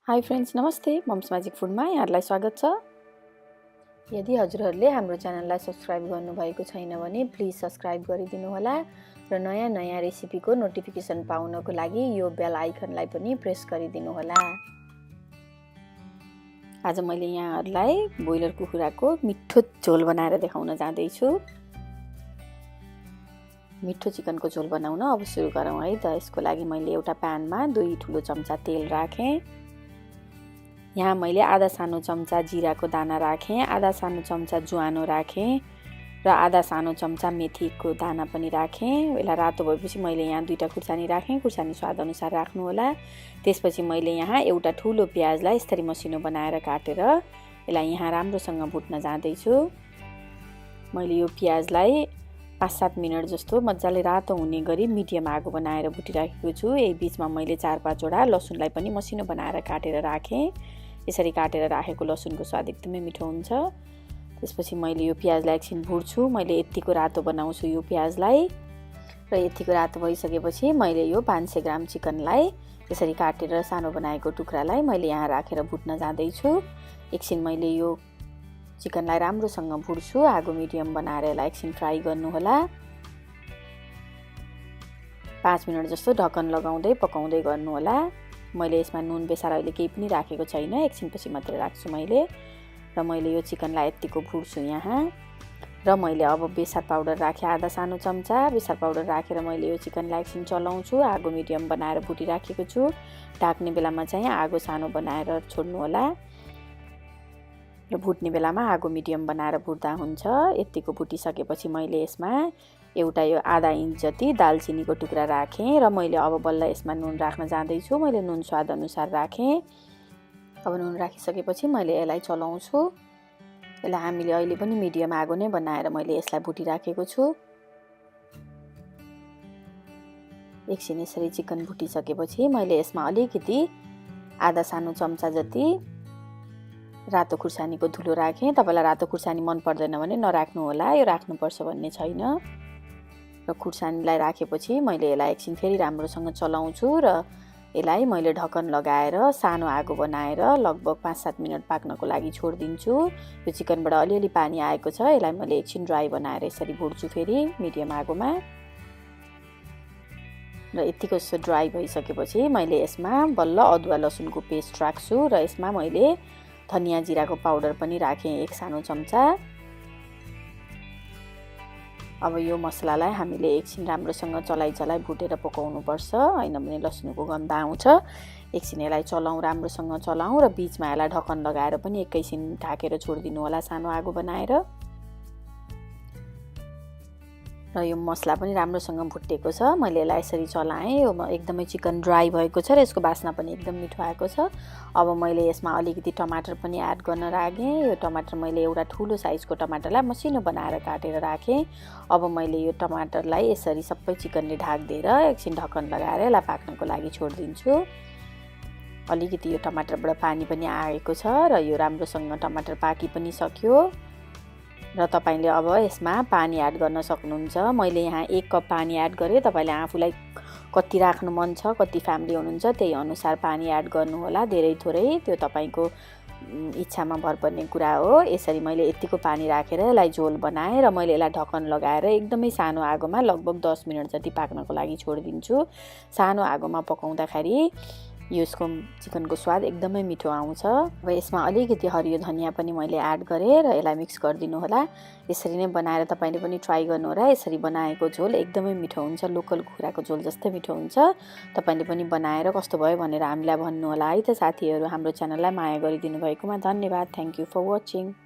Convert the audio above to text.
High friends, नमस्ते। Mums magic फुडमा यहाँहरूलाई स्वागत छ। यदि हजुरहरूले हाम्रो च्यानललाई सब्स्क्राइब गर्नुभएको छैन भने प्लिज सब्स्क्राइब गरिदिनु होला र नयाँ नयाँ रेसिपीको नोटिफिकेसन पाउनको लागि यो बेल आइकनलाई पनि प्रेस गरिदिनु होला। आज मैले यहाँहरूलाई ब्रोइलर कुखुराको मिठो झोल बनाएर देखाउन जाँदैछु। मिठो चिकनको झोल बनाउन अब सुरु गरौँ है त। यसको लागि मैले एउटा प्यानमा 2 ठुलो चम्चा तेल राखेँ। यहाँ मैले आधा सानो चम्चा जिराको दाना राखेँ, आधा सानो चम्चा ज्वानो राखेँ र आधा सानो चम्चा मेथीको दाना पनि राखेँ। यसलाई रातो भएपछि मैले यहाँ 2टा खुर्सानी राखेँ। खुर्सानी स्वाद अनुसार राख्नु होला। त्यसपछि मैले यहाँ एउटा ठुलो प्याजलाई यसरी मसिनो बनाएर काटेर यसलाई यहाँ राम्रोसँग भुट्न जाँदैछु। मैले यो प्याजलाई 5-7 मिनट जस्तो मजाले रातो हुने गरी मिडियम आगो बनाएर भुटिराखेको छु। यही बीचमा मैले 4-5 वटा लसुनलाई पनि मसिनो बनाएर काटेर राखेँ। यसरी काटेर राखेको लसुनको स्वाद एकदमै मिठो हुन्छ। त्यसपछि मैले यो प्याजलाई एकछिन भुट्छु। मैले यतिको रातो बनाउँछु यो प्याजलाई र यतिको रातो भइसकेपछि मैले यो 500 ग्राम चिकनलाई यसरी काटेर सानो बनाएको टुक्रालाई मैले यहाँ राखेर भुट्न जाँदैछु। एकछिन मैले यो चिकनलाई राम्रोसँग भुट्छु। आगो मिडियम बनाएर यसलाई एकछिन फ्राई गर्नु होला। 5 मिनट जस्तो ढक्कन लगाउँदै पकाउँदै गर्नु होला। मैले यसमा नुन बेसार अहिले केही पनि राखेको छैन, एकछिनपछि मात्रै राख्छु मैले। र मैले यो चिकनलाई यतिको भुट्छु यहाँ। र मैले अब बेसार पाउडर राखेँ आधा सानो चम्चा। बेसार पाउडर राखेर मैले यो चिकनलाई एकछिन चलाउँछु। आगो मिडियम बनाएर भुटिराखेको छु। ढाक्ने बेलामा चाहिँ आगो सानो बनाएर छोड्नु होला र भुट्ने बेलामा आगो मिडियम बनाएर भुट्दा हुन्छ। यतिको भुटिसकेपछि मैले यसमा एउटा यो आधा इंच जति दालचिनीको टुक्रा राखेँ र मैले अब बल्ल यसमा नुन राख्न जाँदैछु। मैले नुन स्वाद अनुसार राखेँ। अब नुन राखिसकेपछि मैले यसलाई चलाउँछु। यसलाई हामीले अहिले पनि मिडियम आगो नै बनाएर मैले यसलाई भुटिराखेको छु। एकछिन यसरी चिकन भुटिसकेपछि मैले यसमा अलिकति आधा सानो चम्चा जति रातो खुर्सानीको धुलो राखेँ। तपाईलाई रातो खुर्सानी मन पर्दैन भने नराख्नु होला, यो राख्नुपर्छ भन्ने छैन। र खुर्सानीलाई राखेपछि मैले यसलाई एकछिन फेरि राम्रोसँग चलाउँछु र यसलाई मैले ढक्कन लगाएर सानो आगो बनाएर लगभग 5-7 मिनट पाक्नको लागि छोडिदिन्छु। यो चिकनबाट अलिअलि पानी आएको छ, यसलाई मैले एकछिन ड्राई बनाएर यसरी भुट्छु फेरि मिडियम आगोमा। र यतिको जस्तो ड्राई भइसकेपछि मैले यसमा बल्ल अदुवा लसुनको पेस्ट राख्छु र यसमा मैले धनिया जिराको पाउडर पनि राखेँ 1 सानो चम्चा। अब यो मसलालाई हामीले एकछिन राम्रोसँग चलाइ भुटेर पकाउनु पर्छ, हैन भने लसुनको गन्ध आउँछ। एकछिन यसलाई चलाउँ, राम्रोसँग चलाउँ र बीचमा यसलाई ढक्कन लगाएर पनि एकैछिन ढाकेर छोडिदिनु होला सानो आगो बनाएर। र यो मसला पनि राम्रोसँग भुटेको छ। मैले यसलाई यसरी चलाएँ। यो एकदमै चिकन ड्राई भएको छ र यसको बास्ना पनि एकदम मिठो आएको छ। अब मैले यसमा अलिकति टमाटर पनि एड गर्न राखेँ। यो टमाटर मैले एउटा ठुलो साइजको टमाटरलाई मसिनो बनाएर काटेर राखेँ। अब मैले यो टमाटरलाई यसरी सबै चिकनले ढाक्दिएर एकछिन ढक्कन लगाएर यसलाई पाक्नको लागि छोडिदिन्छु। अलिकति यो टमाटरबाट पानी पनि आएको छ र यो राम्रोसँग टमाटर पाकी पनि सक्यो। र तपाईले अब यसमा पानी एड गर्न सक्नुहुन्छ। मैले यहाँ 1 कप पानी एड गरेँ। तपाईले आफूलाई कति राख्नु मन छ, कति फ्यामिली हुनुहुन्छ त्यही अनुसार पानी एड गर्नु होला। धेरै थोरै त्यो तपाईको इच्छामा भर पर्ने कुरा हो। यसरी मैले यतिको पानी राखेर यसलाई झोल बनाएँ र मैले यसलाई ढक्कन लगाएर एकदमै सानो आगोमा लगभग 10 मिनट जति पाक्नको लागि छोडिदिन्छु। सानो आगोमा पकाउँदाखेरि यसको चिकनको स्वाद एकदमै मिठो आउँछ। अब यसमा अलिकति हरियो धनिया पनि मैले एड गरेँ र यसलाई मिक्स गरिदिनु होला। यसरी नै बनाएर तपाईले पनि ट्राई गर्नु होला। यसरी बनाएको झोल एकदमै मिठो हुन्छ। लोकल कुखुराको झोल जस्तै मिठो हुन्छ। तपाईले पनि बनाएर कस्तो भयो भनेर हामीलाई भन्नु होला है त। साथीहरु, हाम्रो च्यानललाई माया गरिदिनु भएकोमा धन्यवाद। Thank you for watching.